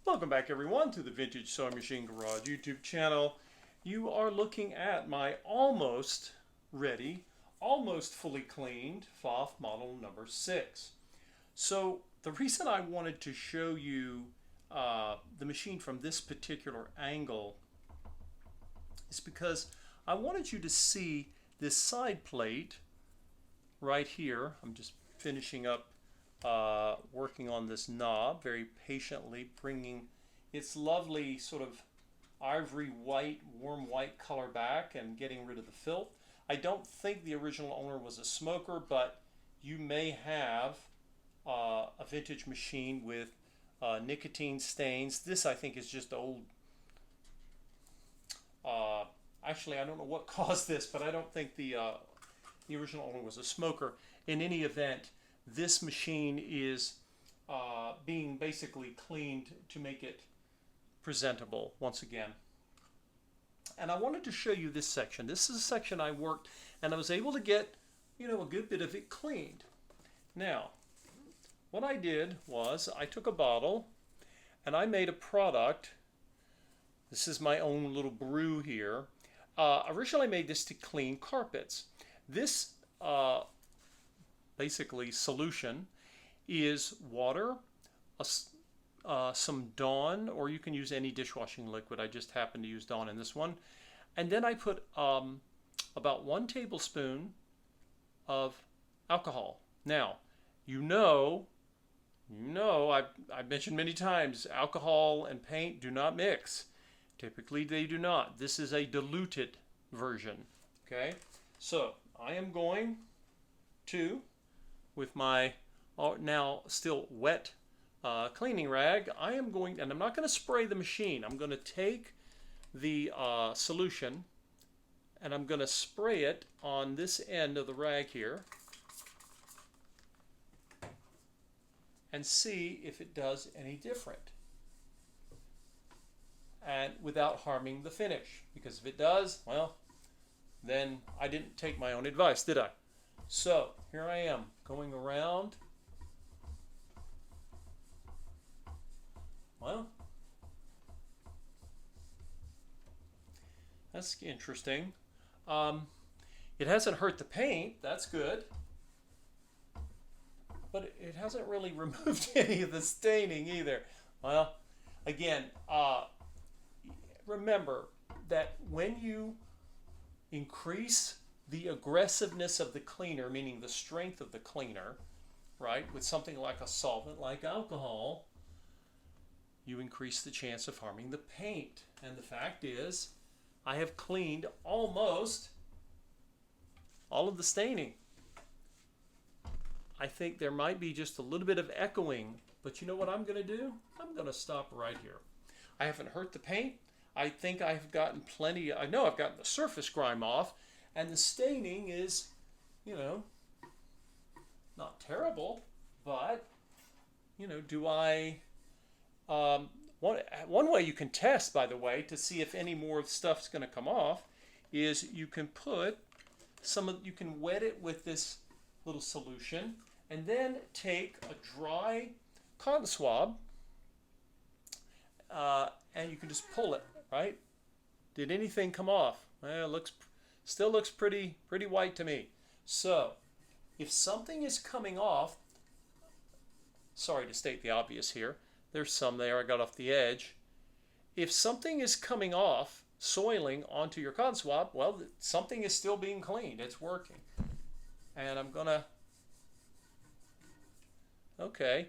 Welcome back everyone to the Vintage Sewing Machine Garage YouTube channel. You are looking at my almost ready, almost fully cleaned Pfaff model number 6. So the reason I wanted to show you the machine from this particular angle is because I wanted you to see this side plate right here. I'm just finishing up working on this knob very patiently, bringing its lovely sort of ivory white, warm white color back and getting rid of the filth. I don't think the original owner was a smoker, but you may have a vintage machine with nicotine stains. This, I think, is just old. Actually, I don't know what caused this, but I don't think the original owner was a smoker. In any event, this machine is being basically cleaned to make it presentable once again. And I wanted to show you this section. This is a section I worked, and I was able to get, a good bit of it cleaned. Now, what I did was I took a bottle and I made a product. This is my own little brew here. Originally I made this to clean carpets. This basically solution is water, some Dawn, or you can use any dishwashing liquid. I just happen to use Dawn in this one. And then I put about 1 tablespoon of alcohol. Now, I've mentioned many times, alcohol and paint do not mix. Typically they do not. This is a diluted version. Okay, so I am going to, with my now still wet cleaning rag, I am going, and I'm not going to spray the machine. I'm going to take the solution and I'm going to spray it on this end of the rag here and see if it does any different, and without harming the finish. Because if it does, well, then I didn't take my own advice, did I? So here I am going around. Well, that's interesting. It hasn't hurt the paint, that's good. But it hasn't really removed any of the staining either. Well, again, remember that when you increase the aggressiveness of the cleaner, meaning the strength of the cleaner, right, with something like a solvent like alcohol, you increase the chance of harming the paint. And the fact is, I have cleaned almost all of the staining. I think there might be just a little bit of echoing, but you know what I'm going to do? I'm going to stop right here. I haven't hurt the paint. I think I've gotten plenty, I know I've gotten the surface grime off, and the staining is, not terrible, but, do I, one way you can test, by the way, to see if any more stuff's going to come off, is you can put you can wet it with this little solution, and then take a dry cotton swab, and you can just pull it, right? Did anything come off? Well, it still looks pretty white to me. So, if something is coming off, sorry to state the obvious here, there's some there I got off the edge. If something is coming off, soiling onto your cotton swab, well, something is still being cleaned. It's working. And I'm going to, okay,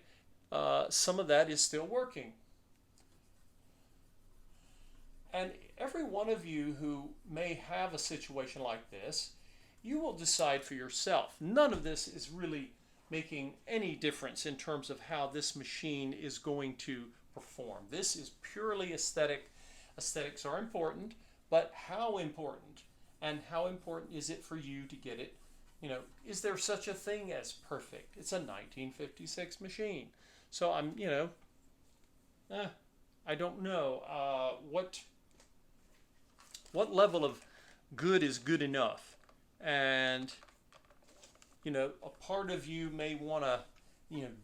some of that is still working. And every one of you who may have a situation like this, you will decide for yourself. None of this is really making any difference in terms of how this machine is going to perform. This is purely aesthetic. Aesthetics are important, but how important? And how important is it for you to get it? Is there such a thing as perfect? It's a 1956 machine. So I'm, I don't know what level of good is good enough. And, a part of you may want to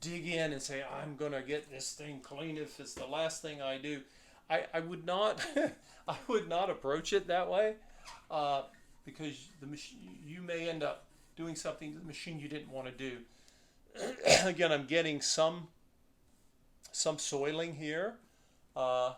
dig in and say, I'm going to get this thing clean if it's the last thing I do. I would not I would not approach it that way, because the machine, you may end up doing something to the machine you didn't want to do. Again, I'm getting some soiling here. Uh,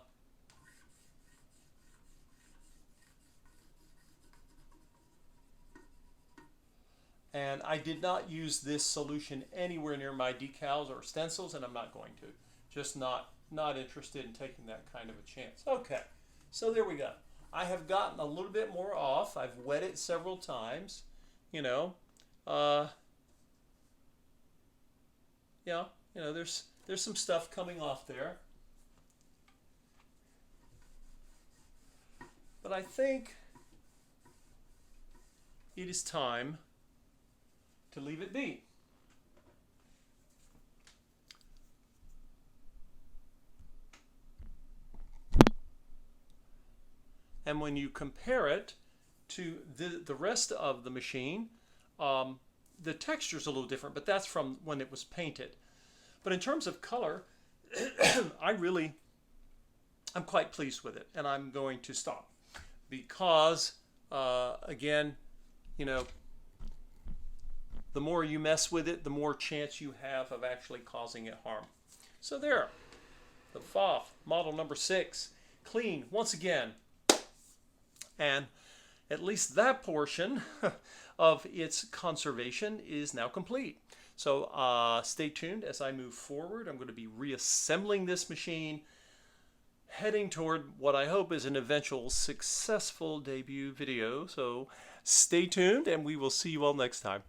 and I did not use this solution anywhere near my decals or stencils, and I'm not going to. Just not interested in taking that kind of a chance. Okay, so there we go. I have gotten a little bit more off. I've wet it several times. You know, uh, yeah, there's some stuff coming off there, but I think it is time to leave it be. And when you compare it to the rest of the machine, the texture is a little different, but that's from when it was painted. But in terms of color, I'm quite pleased with it, and I'm going to stop because, again, you know, the more you mess with it, the more chance you have of actually causing it harm. So there, the Pfaff model number 6, clean once again. And at least that portion of its conservation is now complete. So stay tuned as I move forward. I'm going to be reassembling this machine, heading toward what I hope is an eventual successful debut video. So stay tuned, and we will see you all next time.